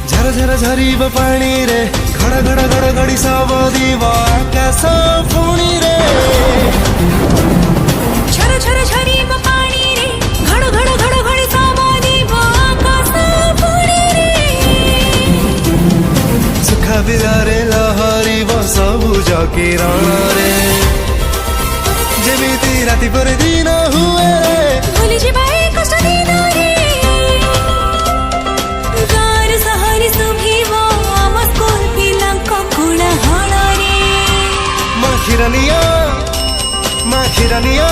झर झर झरीब पानी रे घड़ घड़ घड़ घड़ी सब दीव आकाश पुणी रे झर झर झरीब पानी रे घड़ घड़ घड़ घड़ी सब दीव आकाश पुणी रे सुखा बिलारे लहरीब सबुज किरण रे जेमिति राति पर दिन हुए भूली जिबा ए कष्ट दिन रे गार सहरी सुभिव आम स्कूल पिलांक कोलाहल रे माखिरानिया माखिरानिया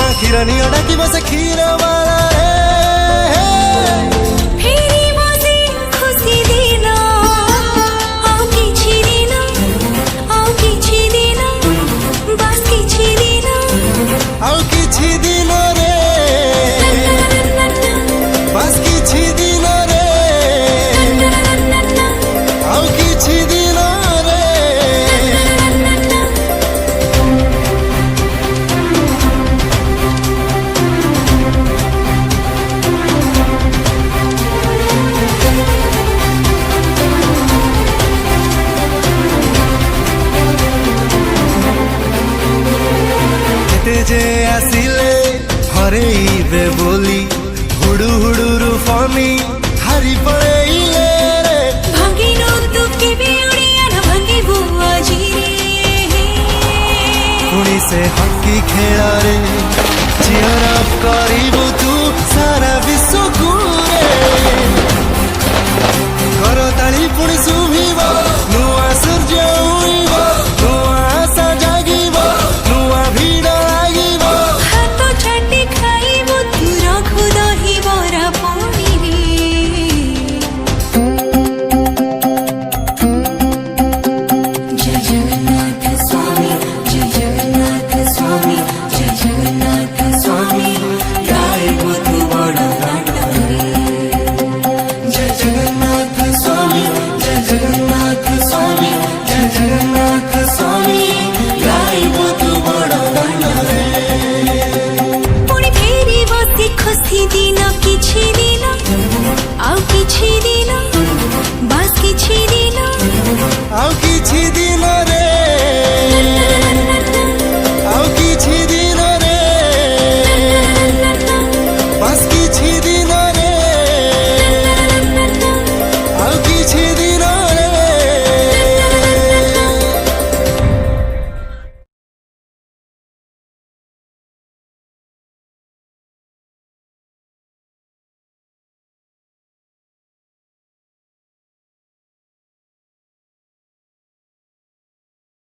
माखिरानिया डाकी बस क्षीरवाला रे फेरी बसे खुशी दिन आउ किछि दिन बस किछि दिन आउ किछि दिन रे बस किछि दिन रे आउ किछि दिन रे केते जे आसिले हरेइबे बोली हुडु हुडुरु फनी हारी पड़ेइले रे भागिनो तुके बिउड़िया न भागी बुआ जी रे पुणी से हकी खेला रे चियर अप करिबु तू सारा विश्व को रे करताली पुणी